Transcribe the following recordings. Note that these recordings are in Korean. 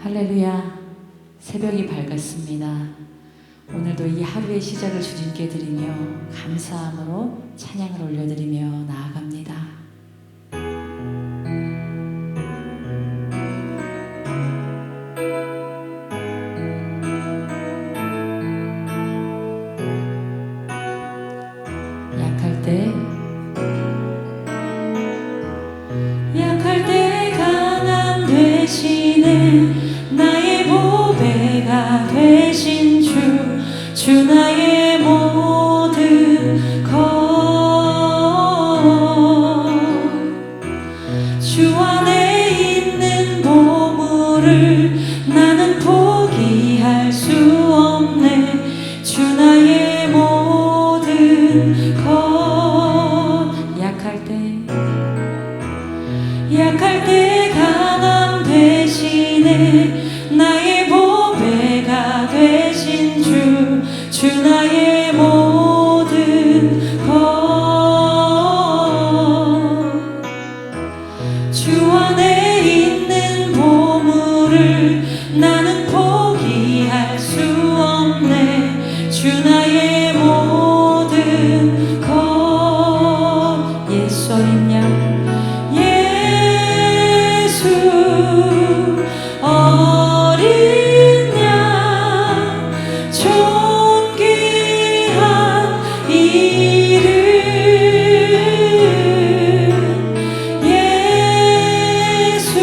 할렐루야. 새벽이 밝았습니다. 오늘도 이 하루의 시작을 주님께 드리며 감사함으로 찬양을 올려드리며 나아갑니다. 약할 때 강함 되시는 나의 보배가 되신 주 나의 모든 것. 주 안에 있는 보물을 나는 포기할 수 없네. 주 나의 모든 것. 약할 때 강함 되시네 나의 보배가 되신 주 나의 모든 것. 주 안에 있는 보물을 나는 포기할 수 없네. 주 나의 모든 것. 예수 어린 양 어린 양 존귀한 이름 예수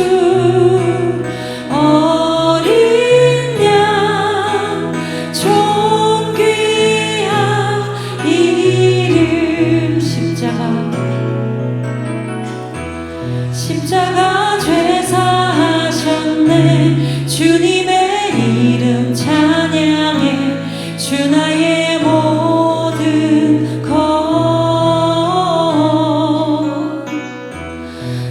어린 양 존귀한 이름. 십자가 죄사하셨네. 주님의 이름 찬양해. 주 나의 모든 것.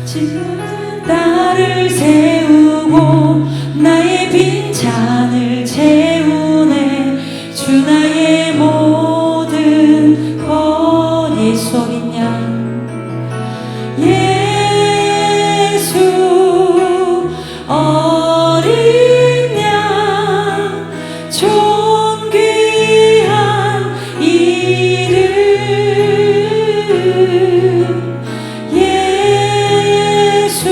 지금 나를 세우고 나의 빈잔을 채우네. 주 나의 모든 것. 예수 어린 양 어린 양 존귀한 이름 예수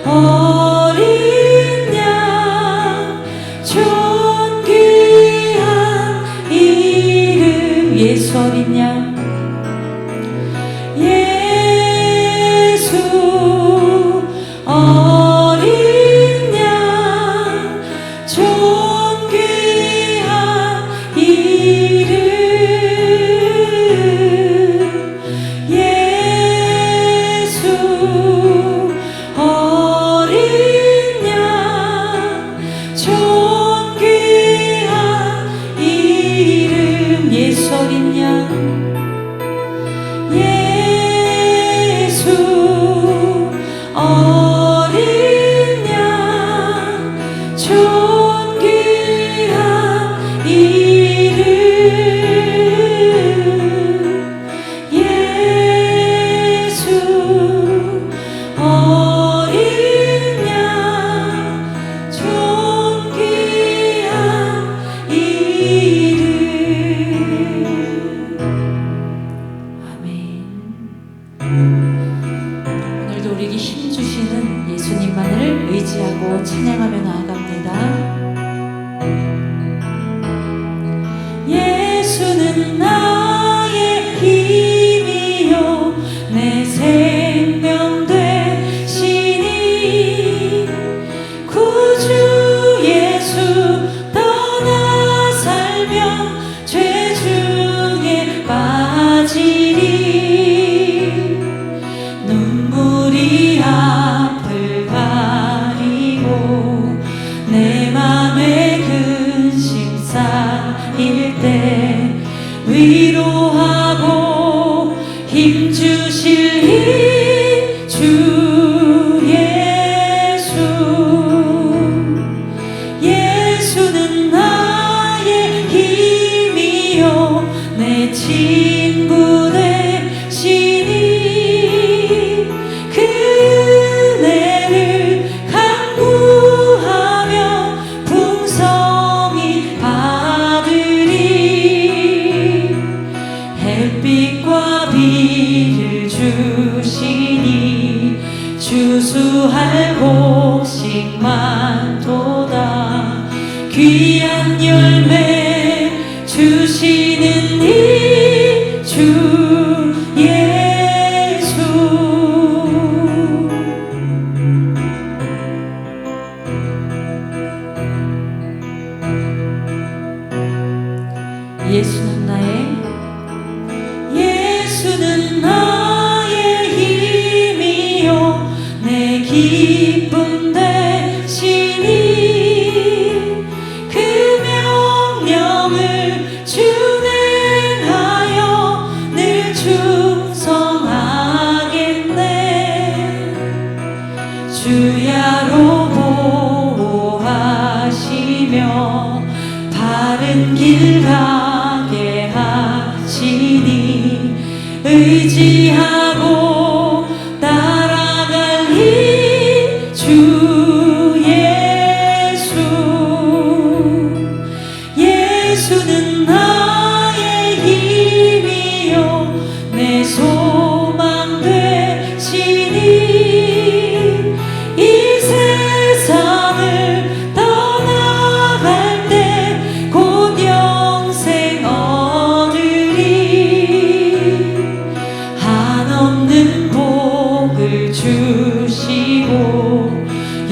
어린 양 존귀한 이름. 예수 어린 양 어린 양 존귀한 이름 예수 어린 양 존귀한 이름. 예수 어린 양 예수 어린 양 존귀한 이름 예수 어린 양 존귀한 이름. 아멘. 오늘도 우리에게 힘 주시는 예수님만을 의지하고 찬양하며 나아갑니다. 예수는 나의 힘이요 내 생명 되시니 구주 예수 떠나 살면 죄 중에 빠지리. 눈물이 앞을 가리고 내 맘에 근심 쌓일 때 곡식 많도다. 귀한 열매 주시는 이 주 예수. 예수는 나의 힘이요 내 기쁨 되시니 그 명령을 준행하여 늘 충성하겠네. 주야로 보호하시며 바른 길 가게 하시니 의지하고 따라갈 이 주 예수. 예수는 나의 힘이요 내 소망 되시니 이 세상을 떠나갈 때 곧 영생 얻으리. 한없는 복을 주시고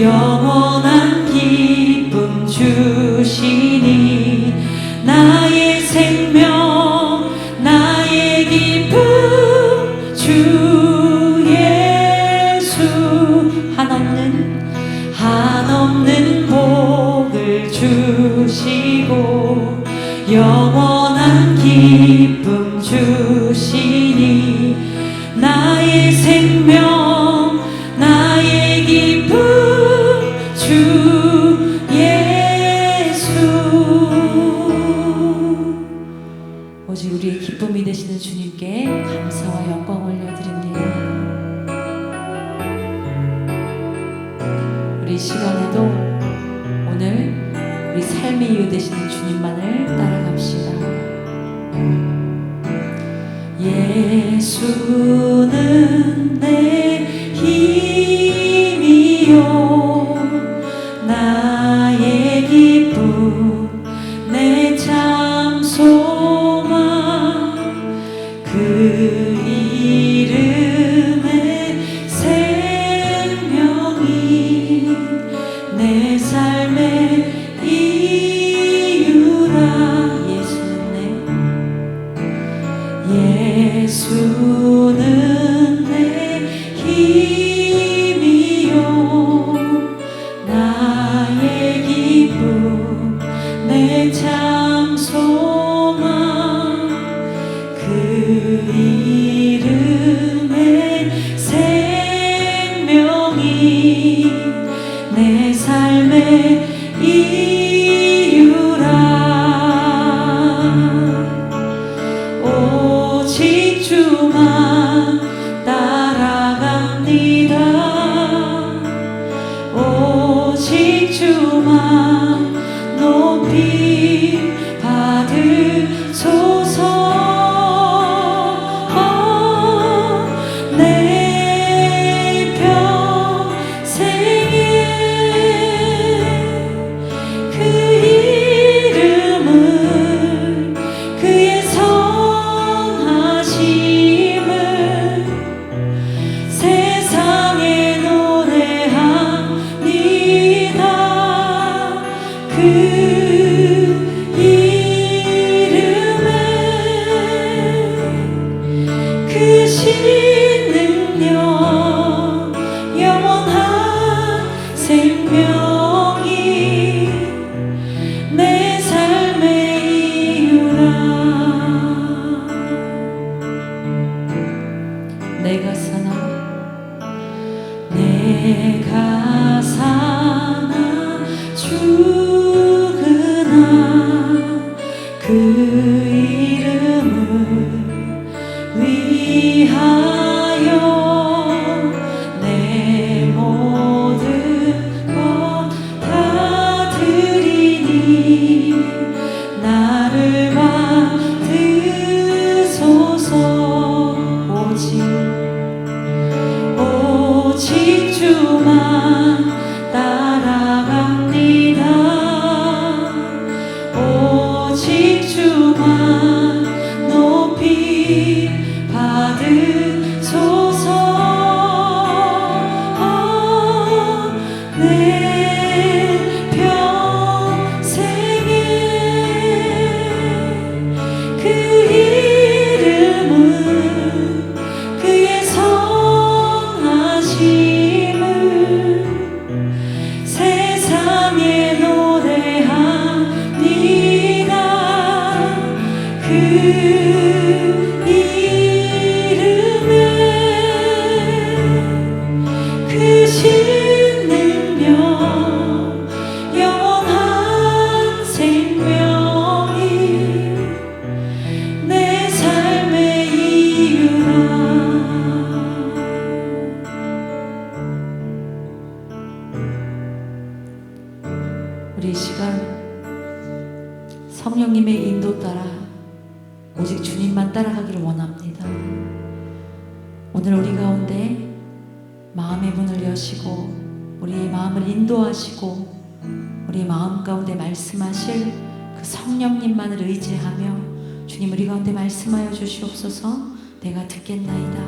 영원한 기쁨 주시니 나의 생명 나의 기쁨 주 예수. 한없는 복을 주시고 영원한 기쁨 주시니 나의 생명 나의 기쁨 주 예수. 오직 우리의 기쁨이 되시는 주님께 감사와 영광 올려드립니다. 우리 시간에도 오늘 우리 삶의 이유 되시는 주님만을 따라갑시다. 예수는 내 힘이요 나의 기쁨 내 참 소망 그 이름의 생명이 내 삶의 이유라. 예수는 내 힘이요 나의 기쁨 내 참 소망 그 이름의 생명이 내 삶의 이유라. 오직 주만 따라갑니다. 오직 주만 높이 받으소서. 내 평생에 그 이름을 그의 선하심을 세상에 노래합니다. 그 이름에 그 신능력 영원한 생명이 내 삶의 이유라. 내가 사나 죽으나 그 이름을 위하여 내 모든 것 내 평생에 그 이름은 그의 선하심을 세상에 노래합니다. 그 이름에 그 신능력 영원한 생명이 내 삶의 이유라. 우리 이 시간 성령님의 인도 따라 오직 주님만 따라가기를 원합니다. 오늘 우리 가운데 마음의 문을 여시고 우리의 마음을 인도하시고 우리의 마음 가운데 말씀하실 그 성령님만을 의지하며 주님 우리 가운데 말씀하여 주시옵소서. 내가 듣겠나이다.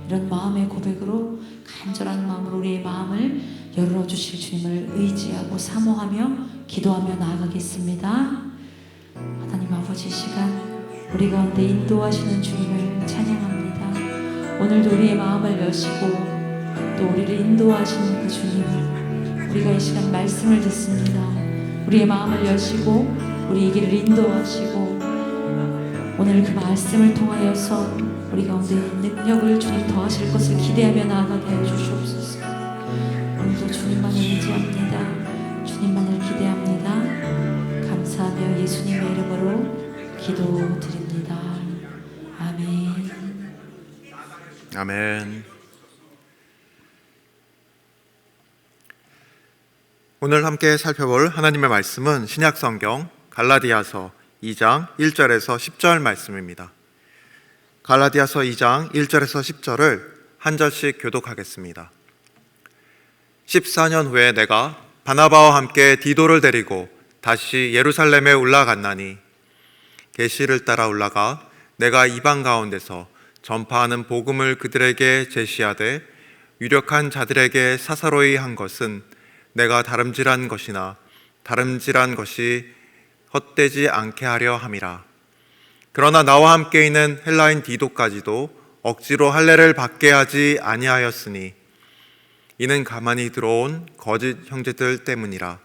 이런 마음의 고백으로 간절한 마음으로 우리의 마음을 열어주실 주님을 의지하고 사모하며 기도하며 나아가겠습니다. 하나님 아버지, 이 시간 우리 가운데 인도하시는 주님을 찬양합니다. 오늘도 우리의 마음을 여시고 또 우리를 인도하시는 그 주님을 우리가 이 시간 말씀을 듣습니다. 우리의 마음을 여시고 우리의 길을 인도하시고 오늘 그 말씀을 통하여서 우리 가운데 능력을 주님 더하실 것을 기대하며 나아가게 하여 주시옵소서. 오늘도 주님만을 의지합니다. 주님만을 기대합니다. 감사하며 예수님의 이름으로 기도드립니다. 아멘. 아멘. 오늘 함께 살펴볼 하나님의 말씀은 신약성경 갈라디아서 2장 1절에서 10절 말씀입니다. 갈라디아서 2장 1절에서 10절을 한 절씩 교독하겠습니다. 14년 후에 내가 바나바와 함께 디도를 데리고 다시 예루살렘에 올라갔나니 계시를 따라 올라가 내가 이방 가운데서 전파하는 복음을 그들에게 제시하되 유력한 자들에게 사사로이 한 것은 내가 다름질한 것이나 다름질한 것이 헛되지 않게 하려 함이라. 그러나 나와 함께 있는 헬라인 디도까지도 억지로 할례를 받게 하지 아니하였으니 이는 가만히 들어온 거짓 형제들 때문이라.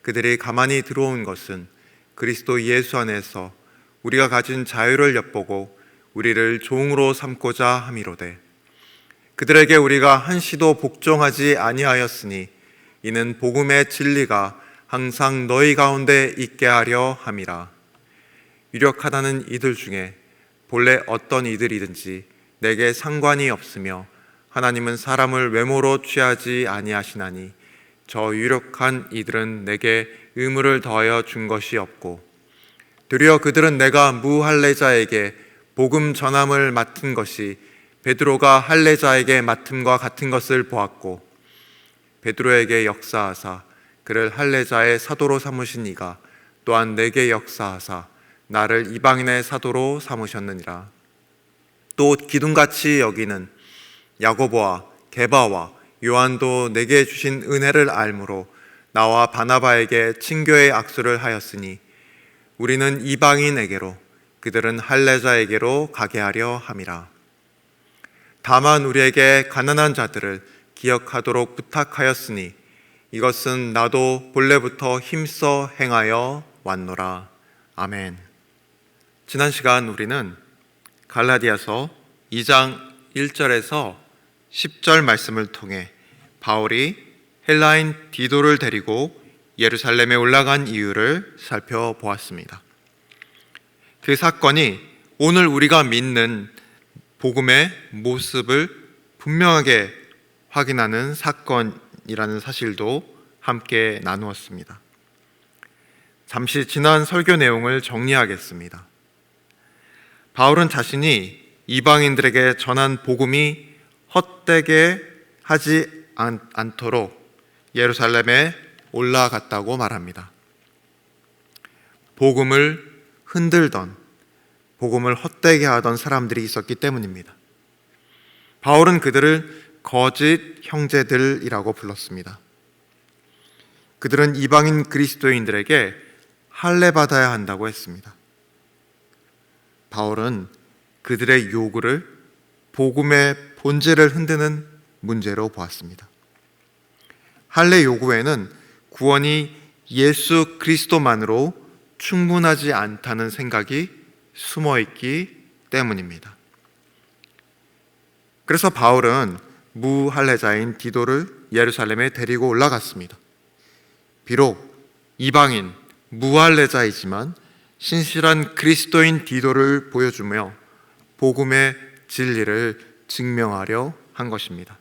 그들이 가만히 들어온 것은 그리스도 예수 안에서 우리가 가진 자유를 엿보고 우리를 종으로 삼고자 함이로되 그들에게 우리가 한시도 복종하지 아니하였으니 이는 복음의 진리가 항상 너희 가운데 있게 하려 함이라. 유력하다는 이들 중에 본래 어떤 이들이든지 내게 상관이 없으며 하나님은 사람을 외모로 취하지 아니하시나니 저 유력한 이들은 내게 의무를 더하여 준 것이 없고 도리어 그들은 내가 무할례자에게 복음 전함을 맡은 것이 베드로가 할례자에게 맡음과 같은 것을 보았고 베드로에게 역사하사 그를 할례자의 사도로 삼으신 이가 또한 내게 역사하사 나를 이방인의 사도로 삼으셨느니라. 또 기둥같이 여기는 야고보와 게바와 요한도 내게 주신 은혜를 알므로 나와 바나바에게 친교의 악수를 하였으니 우리는 이방인에게로 그들은 할례자에게로 가게 하려 함이라. 다만 우리에게 가난한 자들을 기억하도록 부탁하였으니 이것은 나도 본래부터 힘써 행하여 왔노라. 아멘. 지난 시간 우리는 갈라디아서 2장 1절에서 10절 말씀을 통해 바울이 헬라인 디도를 데리고 예루살렘에 올라간 이유를 살펴보았습니다. 그 사건이 오늘 우리가 믿는 복음의 모습을 분명하게 확인하는 사건이라는 사실도 함께 나누었습니다. 잠시 지난 설교 내용을 정리하겠습니다. 바울은 자신이 이방인들에게 전한 복음이 헛되게 하지 않도록 예루살렘에 올라갔다고 말합니다. 복음을 흔들던, 복음을 헛되게 하던 사람들이 있었기 때문입니다. 바울은 그들을 거짓 형제들이라고 불렀습니다. 그들은 이방인 그리스도인들에게 할례받아야 한다고 했습니다. 바울은 그들의 요구를 복음의 본질을 흔드는 문제로 보았습니다. 할례 요구에는 구원이 예수 그리스도만으로 충분하지 않다는 생각이 숨어 있기 때문입니다. 그래서 바울은 무할례자인 디도를 예루살렘에 데리고 올라갔습니다. 비록 이방인 무할례자이지만 신실한 그리스도인 디도를 보여주며 복음의 진리를 증명하려 한 것입니다.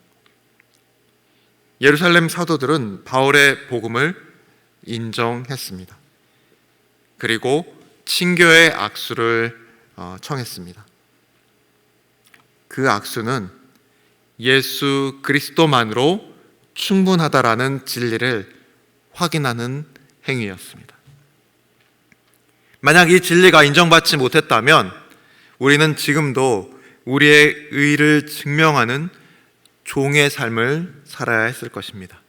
예루살렘 사도들은 바울의 복음을 인정했습니다. 그리고 친교의 악수를 청했습니다. 그 악수는 예수 그리스도만으로 충분하다라는 진리를 확인하는 행위였습니다. 만약 이 진리가 인정받지 못했다면 우리는 지금도 우리의 의를 증명하는 종의 삶을 살아야 했을 것입니다.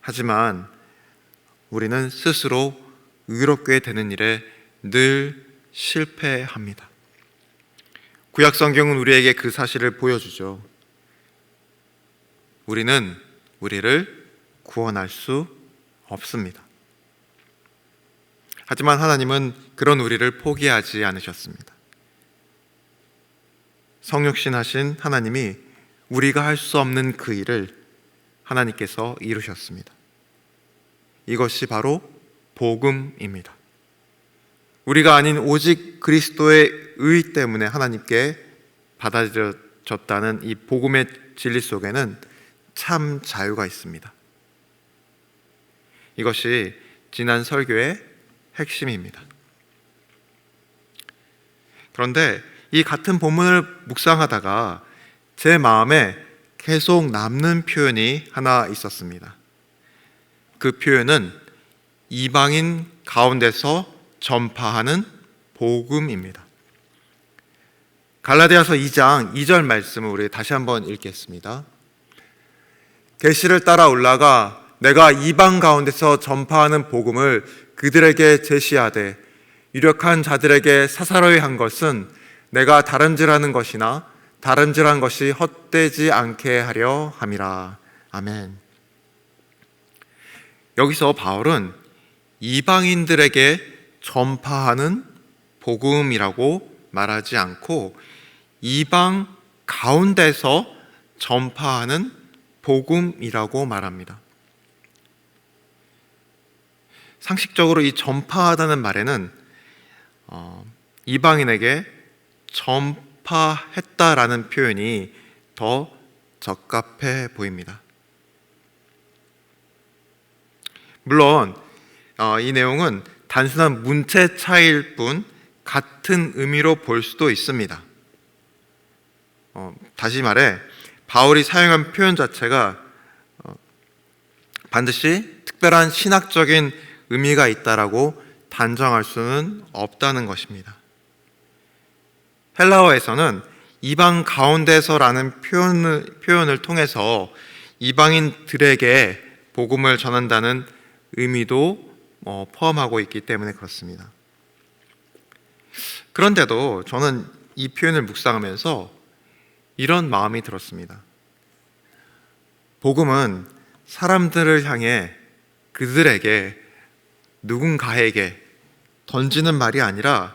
하지만 우리는 스스로 의롭게 되는 일에 늘 실패합니다. 구약 성경은 우리에게 그 사실을 보여주죠. 우리는 우리를 구원할 수 없습니다. 하지만 하나님은 그런 우리를 포기하지 않으셨습니다. 성육신하신 하나님이 우리가 할 수 없는 그 일을 하나님께서 이루셨습니다. 이것이 바로 복음입니다. 우리가 아닌 오직 그리스도의 의 때문에 하나님께 받아들여졌다는 이 복음의 진리 속에는 참 자유가 있습니다. 이것이 지난 설교의 핵심입니다. 그런데 이 같은 본문을 묵상하다가 제 마음에 계속 남는 표현이 하나 있었습니다. 그 표현은 이방인 가운데서 전파하는 복음입니다. 갈라디아서 2장 2절 말씀을 우리 다시 한번 읽겠습니다. 계시를 따라 올라가 내가 이방 가운데서 전파하는 복음을 그들에게 제시하되 유력한 자들에게 사사로이 한 것은 내가 다름질하는 것이나 다름질한 것이 헛되지 않게 하려 함이라. 아멘. 여기서 바울은 이방인들에게 전파하는 복음이라고 말하지 않고 이방 가운데서 전파하는 복음이라고 말합니다. 상식적으로 이 전파하다는 말에는 이방인에게 전파했다라는 표현이 더 적합해 보입니다. 물론 이 내용은 단순한 문체 차이일 뿐 같은 의미로 볼 수도 있습니다. 다시 말해 바울이 사용한 표현 자체가 반드시 특별한 신학적인 의미가 있다라고 단정할 수는 없다는 것입니다. 헬라어에서는 이방 가운데서라는 표현을 통해서 이방인들에게 복음을 전한다는 의미도 포함하고 있기 때문에 그렇습니다. 그런데도 저는 이 표현을 묵상하면서 이런 마음이 들었습니다. 복음은 사람들을 향해 그들에게 누군가에게 던지는 말이 아니라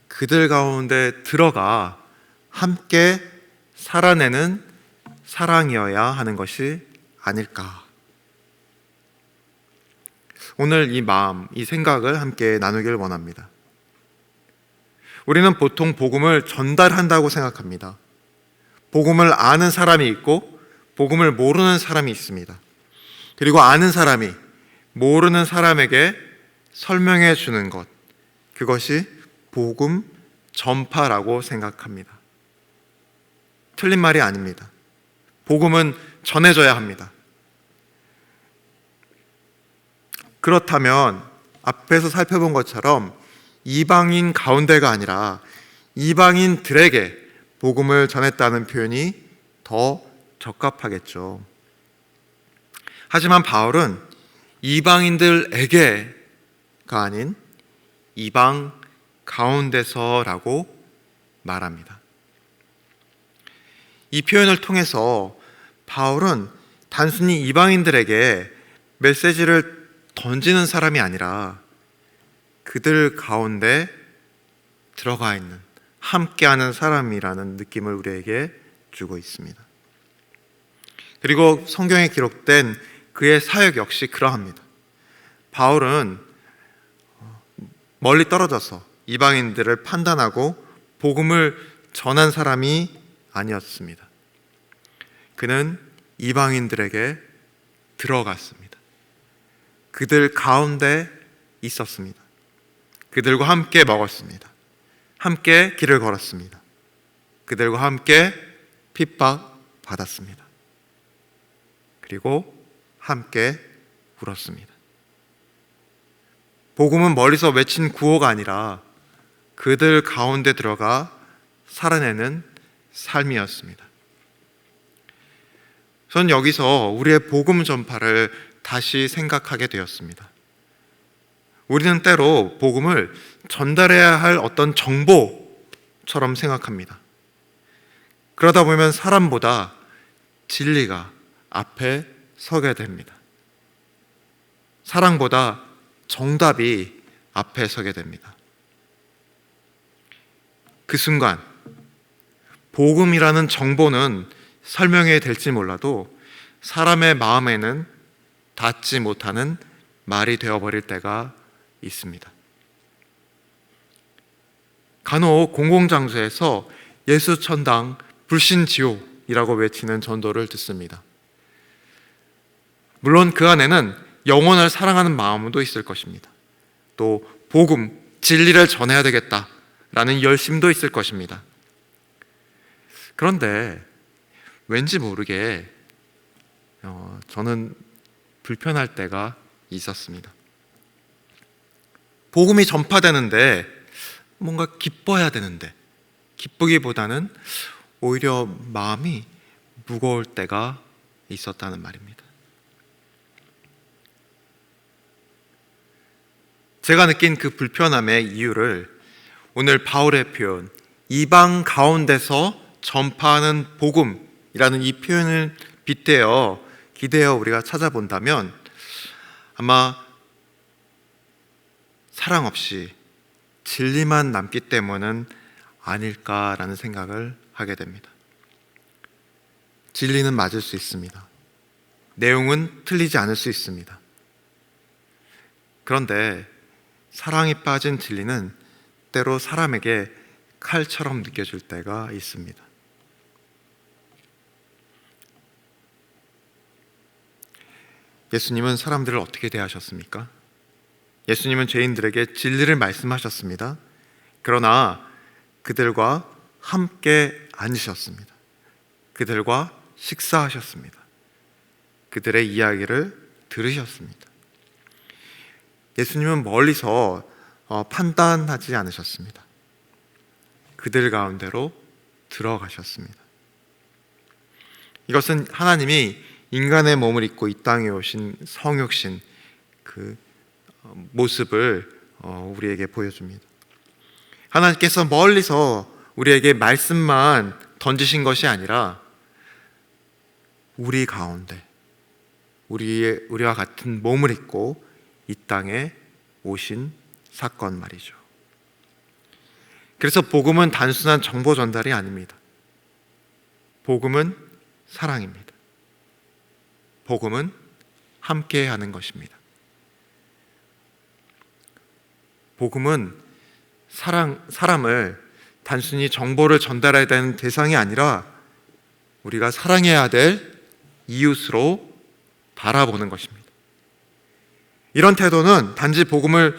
그들 가운데 들어가 함께 살아내는 사랑이어야 하는 것이 아닐까. 오늘 이 마음, 이 생각을 함께 나누길 원합니다. 우리는 보통 복음을 전달한다고 생각합니다. 복음을 아는 사람이 있고 복음을 모르는 사람이 있습니다. 그리고 아는 사람이 모르는 사람에게 설명해 주는 것, 그것이 복음 전파라고 생각합니다. 틀린 말이 아닙니다. 복음은 전해져야 합니다. 그렇다면 앞에서 살펴본 것처럼 이방인 가운데가 아니라 이방인들에게 복음을 전했다는 표현이 더 적합하겠죠. 하지만 바울은 이방인들에게가 아닌 이방 가운데서라고 말합니다. 이 표현을 통해서 바울은 단순히 이방인들에게 메시지를 던지는 사람이 아니라 그들 가운데 들어가 있는, 함께하는 사람이라는 느낌을 우리에게 주고 있습니다. 그리고 성경에 기록된 그의 사역 역시 그러합니다. 바울은 멀리 떨어져서 이방인들을 판단하고 복음을 전한 사람이 아니었습니다. 그는 이방인들에게 들어갔습니다. 그들 가운데 있었습니다. 그들과 함께 먹었습니다. 함께 길을 걸었습니다. 그들과 함께 핍박받았습니다. 그리고 함께 울었습니다. 복음은 멀리서 외친 구호가 아니라 그들 가운데 들어가 살아내는 삶이었습니다. 전 여기서 우리의 복음 전파를 다시 생각하게 되었습니다. 우리는 때로 복음을 전달해야 할 어떤 정보처럼 생각합니다. 그러다 보면 사람보다 진리가 앞에 서게 됩니다. 사랑보다 정답이 앞에 서게 됩니다. 그 순간 복음이라는 정보는 설명해야 될지 몰라도 사람의 마음에는 닿지 못하는 말이 되어버릴 때가 있습니다. 간혹 공공장소에서 예수천당 불신지옥이라고 외치는 전도를 듣습니다. 물론 그 안에는 영혼을 사랑하는 마음도 있을 것입니다. 또 복음, 진리를 전해야 되겠다라는 열심도 있을 것입니다. 그런데 왠지 모르게 저는 불편할 때가 있었습니다. 복음이 전파되는데 뭔가 기뻐야 되는데 기쁘기보다는 오히려 마음이 무거울 때가 있었다는 말입니다. 제가 느낀 그 불편함의 이유를 오늘 바울의 표현, 이방 가운데서 전파하는 복음이라는 이 표현을 빗대어 기대어 우리가 찾아본다면 아마 사랑 없이 진리만 남기 때문은 아닐까라는 생각을 하게 됩니다. 진리는 맞을 수 있습니다. 내용은 틀리지 않을 수 있습니다. 그런데 사랑이 빠진 진리는 때로 사람에게 칼처럼 느껴질 때가 있습니다. 예수님은 사람들을 어떻게 대하셨습니까? 예수님은 죄인들에게 진리를 말씀하셨습니다. 그러나 그들과 함께 앉으셨습니다. 그들과 식사하셨습니다. 그들의 이야기를 들으셨습니다. 예수님은 멀리서 판단하지 않으셨습니다. 그들 가운데로 들어가셨습니다. 이것은 하나님이 인간의 몸을 입고 이 땅에 오신 성육신 그 모습을 우리에게 보여줍니다. 하나님께서 멀리서 우리에게 말씀만 던지신 것이 아니라 우리 가운데 우리와 같은 몸을 입고 이 땅에 오신 사건 말이죠. 그래서 복음은 단순한 정보 전달이 아닙니다. 복음은 사랑입니다. 복음은 함께 하는 것입니다. 복음은 사람을 단순히 정보를 전달해야 되는 대상이 아니라 우리가 사랑해야 될 이웃으로 바라보는 것입니다. 이런 태도는 단지 복음을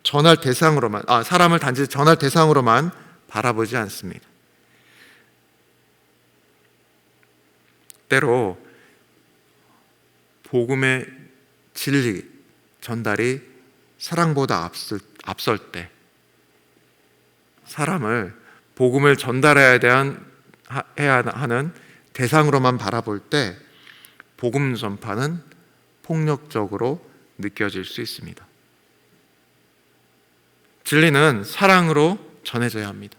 전할 대상으로만, 사람을 단지 전할 대상으로만 바라보지 않습니다. 때로 복음의 진리 전달이 사랑보다 앞설 때, 사람을 복음을 전달해야 하는 대상으로만 바라볼 때 복음 전파는 폭력적으로 느껴질 수 있습니다. 진리는 사랑으로 전해져야 합니다.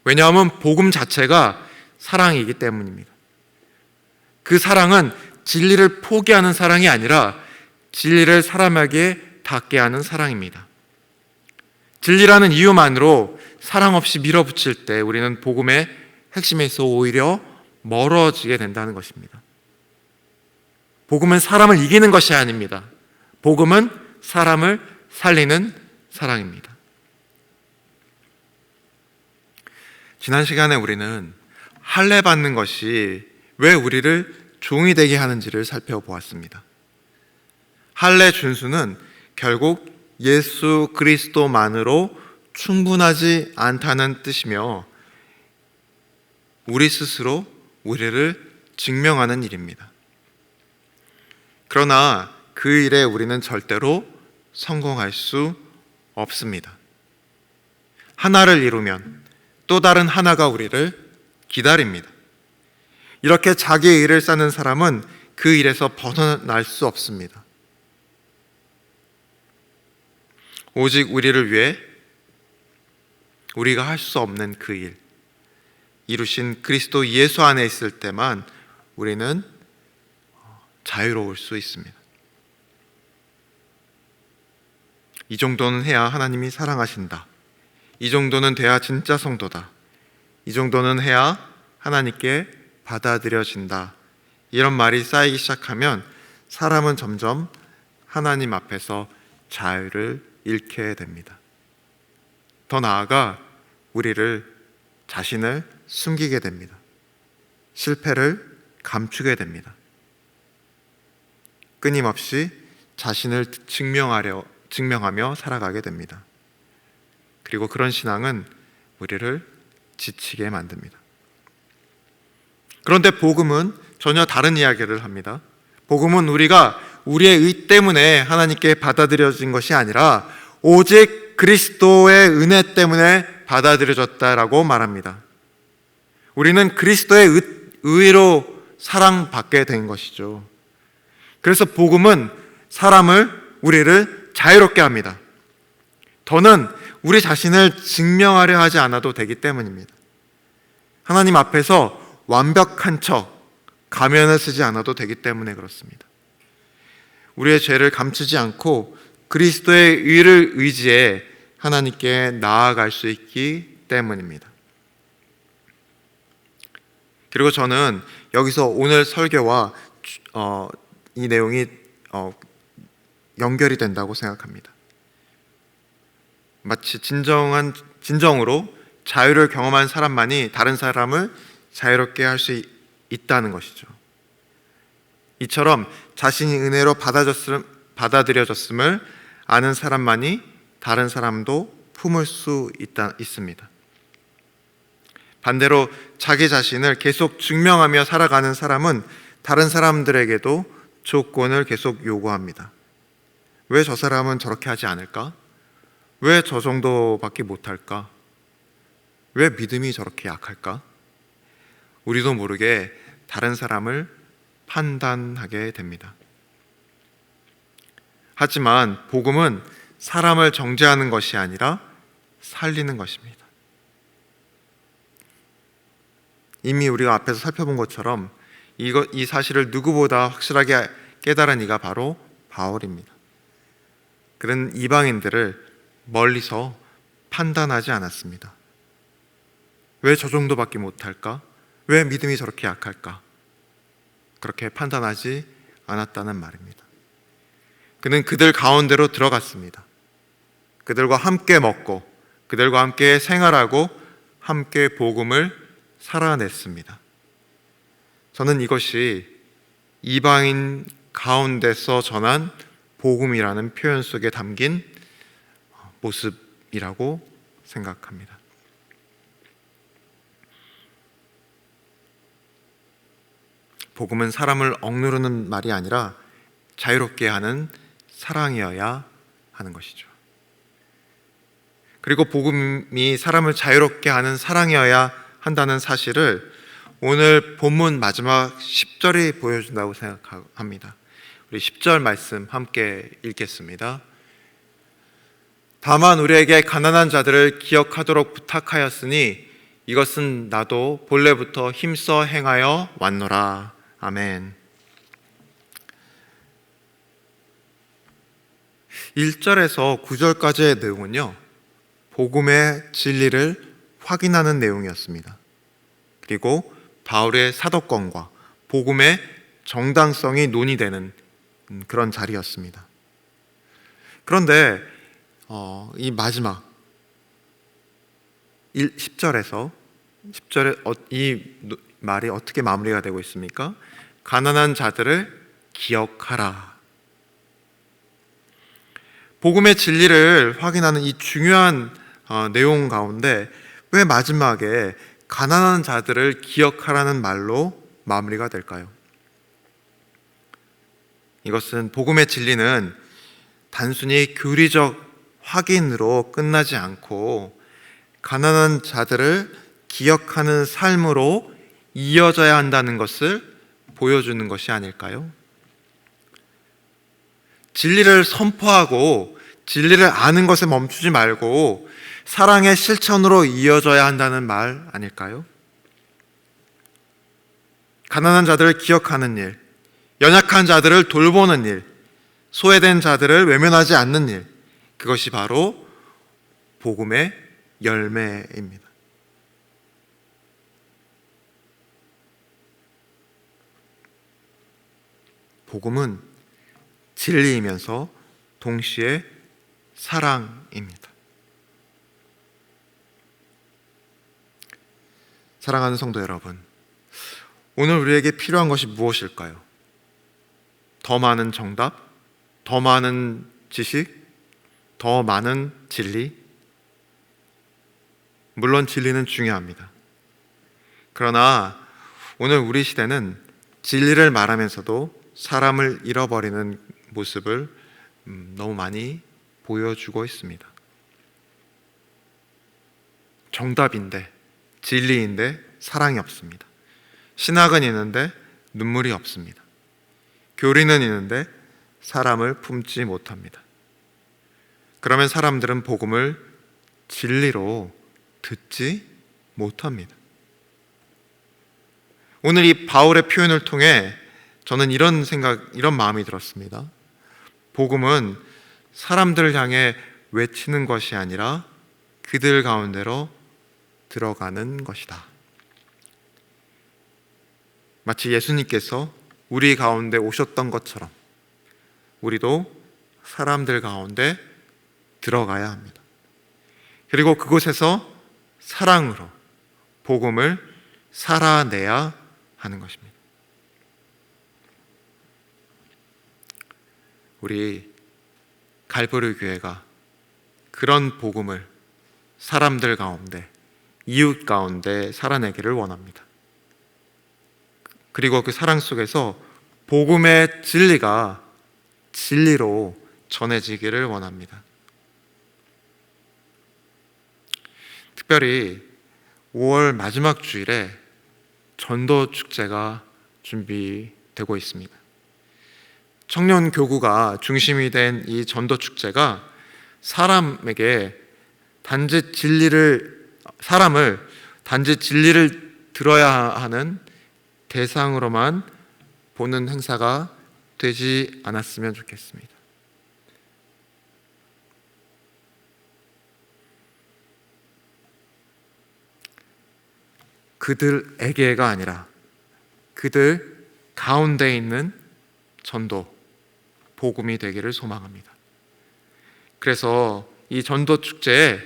왜냐하면 복음 자체가 사랑이기 때문입니다. 그 사랑은 진리를 포기하는 사랑이 아니라 진리를 사람에게 닿게 하는 사랑입니다. 진리라는 이유만으로 사랑 없이 밀어붙일 때 우리는 복음의 핵심에서 오히려 멀어지게 된다는 것입니다. 복음은 사람을 이기는 것이 아닙니다. 복음은 사람을 살리는 사랑입니다. 지난 시간에 우리는 할례 받는 것이 왜 우리를 종이 되게 하는지를 살펴보았습니다. 할례 준수는 결국 예수 그리스도만으로 충분하지 않다는 뜻이며 우리 스스로 우리를 증명하는 일입니다. 그러나 그 일에 우리는 절대로 성공할 수 없습니다. 하나를 이루면 또 다른 하나가 우리를 기다립니다. 이렇게 자기의 일을 쌓는 사람은 그 일에서 벗어날 수 없습니다. 오직 우리를 위해 우리가 할 수 없는 그 일, 이루신 그리스도 예수 안에 있을 때만 우리는 자유로울 수 있습니다. 이 정도는 해야 하나님이 사랑하신다. 이 정도는 돼야 진짜 성도다. 이 정도는 해야 하나님께 받아들여진다. 이런 말이 쌓이기 시작하면 사람은 점점 하나님 앞에서 자유를 잃게 됩니다. 더 나아가 자신을 숨기게 됩니다. 실패를 감추게 됩니다. 끊임없이 자신을 증명하며 살아가게 됩니다. 그리고 그런 신앙은 우리를 지치게 만듭니다. 그런데 복음은 전혀 다른 이야기를 합니다. 복음은 우리가 우리의 의 때문에 하나님께 받아들여진 것이 아니라 오직 그리스도의 은혜 때문에 받아들여졌다라고 말합니다. 우리는 그리스도의 의로 사랑받게 된 것이죠. 그래서 복음은 우리를 자유롭게 합니다. 더는 우리 자신을 증명하려 하지 않아도 되기 때문입니다. 하나님 앞에서 완벽한 척 가면을 쓰지 않아도 되기 때문에 그렇습니다. 우리의 죄를 감추지 않고 그리스도의 의를 의지해 하나님께 나아갈 수 있기 때문입니다. 그리고 저는 여기서 오늘 설교와 이 내용이 연결이 된다고 생각합니다. 마치 진정으로 자유를 경험한 사람만이 다른 사람을 자유롭게 할 수 있다는 것이죠. 이처럼 자신이 은혜로 받아들여졌음을 아는 사람만이 다른 사람도 품을 수 있습니다. 반대로 자기 자신을 계속 증명하며 살아가는 사람은 다른 사람들에게도 조건을 계속 요구합니다. 왜 저 사람은 저렇게 하지 않을까? 왜 저 정도밖에 못할까? 왜 믿음이 저렇게 약할까? 우리도 모르게 다른 사람을 판단하게 됩니다. 하지만 복음은 사람을 정죄하는 것이 아니라 살리는 것입니다. 이미 우리가 앞에서 살펴본 것처럼 이 사실을 누구보다 확실하게 깨달은 이가 바로 바울입니다. 그는 이방인들을 멀리서 판단하지 않았습니다. 왜 저 정도밖에 못할까? 왜 믿음이 저렇게 약할까? 그렇게 판단하지 않았다는 말입니다. 그는 그들 가운데로 들어갔습니다. 그들과 함께 먹고 그들과 함께 생활하고 함께 복음을 살아냈습니다. 저는 이것이 이방인 가운데서 전한 복음이라는 표현 속에 담긴 모습이라고 생각합니다. 복음은 사람을 억누르는 말이 아니라 자유롭게 하는 사랑이어야 하는 것이죠. 그리고 복음이 사람을 자유롭게 하는 사랑이어야 한다는 사실을 오늘 본문 마지막 10절이 보여준다고 생각합니다. 우리 10절 말씀 함께 읽겠습니다. 다만 우리에게 가난한 자들을 기억하도록 부탁하였으니 이것은 나도 본래부터 힘써 행하여 왔노라. 아멘. 1절에서 9절까지의 내용은요, 복음의 진리를 확인하는 내용이었습니다. 그리고 바울의 사도권과 복음의 정당성이 논의되는 그런 자리였습니다. 그런데 이 마지막 10절에 이 말이 어떻게 마무리가 되고 있습니까? 가난한 자들을 기억하라. 복음의 진리를 확인하는 이 중요한 내용 가운데 왜 마지막에 가난한 자들을 기억하라는 말로 마무리가 될까요? 이것은 복음의 진리는 단순히 교리적 확인으로 끝나지 않고 가난한 자들을 기억하는 삶으로 이어져야 한다는 것을 보여주는 것이 아닐까요? 진리를 선포하고 진리를 아는 것에 멈추지 말고 사랑의 실천으로 이어져야 한다는 말 아닐까요? 가난한 자들을 기억하는 일, 연약한 자들을 돌보는 일, 소외된 자들을 외면하지 않는 일, 그것이 바로 복음의 열매입니다. 복음은 진리이면서 동시에 사랑입니다. 사랑하는 성도 여러분, 오늘 우리에게 필요한 것이 무엇일까요? 더 많은 정답? 더 많은 지식? 더 많은 진리? 물론 진리는 중요합니다. 그러나 오늘 우리 시대는 진리를 말하면서도 사람을 잃어버리는 모습을 너무 많이 보여주고 있습니다. 정답인데, 진리인데 사랑이 없습니다. 신학은 있는데 눈물이 없습니다. 교리는 있는데 사람을 품지 못합니다. 그러면 사람들은 복음을 진리로 듣지 못합니다. 오늘 이 바울의 표현을 통해 저는 이런 마음이 들었습니다. 복음은 사람들을 향해 외치는 것이 아니라 그들 가운데로 들어가는 것이다. 마치 예수님께서 우리 가운데 오셨던 것처럼 우리도 사람들 가운데 들어가야 합니다. 그리고 그곳에서 사랑으로 복음을 살아내야 하는 것입니다. 우리 갈보리 교회가 그런 복음을 사람들 가운데, 이웃 가운데 살아내기를 원합니다. 그리고 그 사랑 속에서 복음의 진리가 진리로 전해지기를 원합니다. 특별히 5월 마지막 주일에 전도 축제가 준비되고 있습니다. 청년 교구가 중심이 된 이 전도 축제가 사람을 단지 진리를 들어야 하는 대상으로만 보는 행사가 되지 않았으면 좋겠습니다. 그들에게가 아니라 그들 가운데 있는 전도, 복음이 되기를 소망합니다. 그래서 이 전도 축제에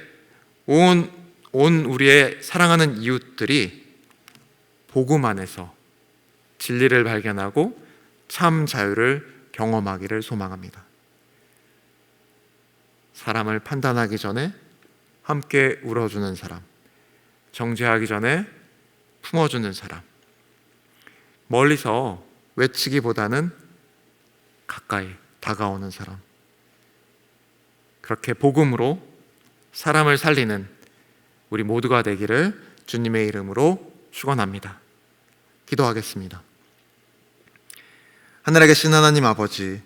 온 우리의 사랑하는 이웃들이 복음 안에서 진리를 발견하고 참 자유를 경험하기를 소망합니다. 사람을 판단하기 전에 함께 울어주는 사람, 정죄하기 전에 품어주는 사람, 멀리서 외치기보다는 가까이 다가오는 사람, 그렇게 복음으로 사람을 살리는 우리 모두가 되기를 주님의 이름으로 축원합니다. 기도하겠습니다. 하늘에 계신 하나님 아버지,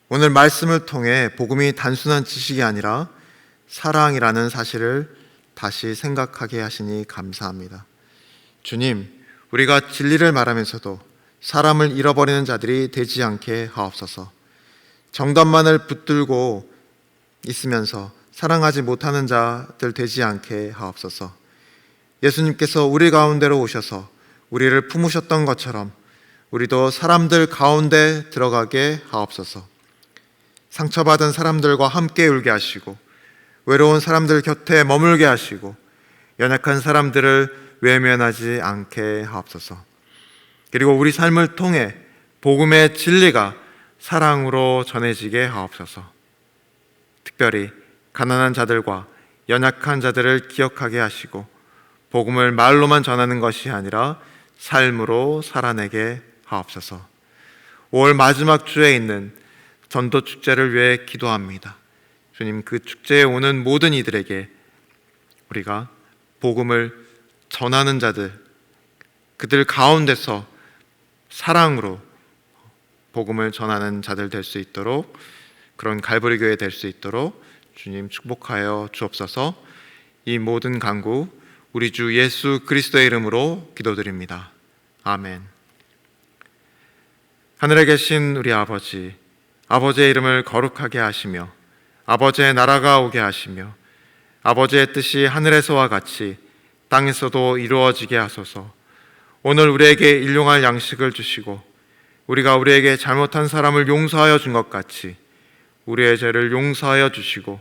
오늘 말씀을 통해 복음이 단순한 지식이 아니라 사랑이라는 사실을 다시 생각하게 하시니 감사합니다. 주님, 우리가 진리를 말하면서도 사람을 잃어버리는 자들이 되지 않게 하옵소서. 정답만을 붙들고 있으면서 사랑하지 못하는 자들 되지 않게 하옵소서. 예수님께서 우리 가운데로 오셔서 우리를 품으셨던 것처럼 우리도 사람들 가운데 들어가게 하옵소서. 상처받은 사람들과 함께 울게 하시고 외로운 사람들 곁에 머물게 하시고 연약한 사람들을 외면하지 않게 하옵소서. 그리고 우리 삶을 통해 복음의 진리가 사랑으로 전해지게 하옵소서. 특별히 가난한 자들과 연약한 자들을 기억하게 하시고 복음을 말로만 전하는 것이 아니라 삶으로 살아내게 하옵소서. 5월 마지막 주에 있는 전도 축제를 위해 기도합니다. 주님, 그 축제에 오는 모든 이들에게 우리가 복음을 전하는 자들, 그들 가운데서 사랑으로 복음을 전하는 자들 될 수 있도록, 그런 갈보리 교회 될 수 있도록 주님 축복하여 주옵소서. 이 모든 간구 우리 주 예수 그리스도의 이름으로 기도드립니다. 아멘. 하늘에 계신 우리 아버지, 아버지의 이름을 거룩하게 하시며 아버지의 나라가 오게 하시며 아버지의 뜻이 하늘에서와 같이 땅에서도 이루어지게 하소서. 오늘 우리에게 일용할 양식을 주시고 우리가 우리에게 잘못한 사람을 용서하여 준 것 같이 우리의 죄를 용서하여 주시고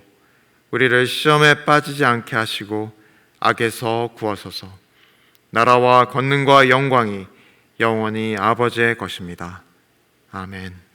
우리를 시험에 빠지지 않게 하시고 악에서 구하소서. 나라와 권능과 영광이 영원히 아버지의 것입니다. 아멘.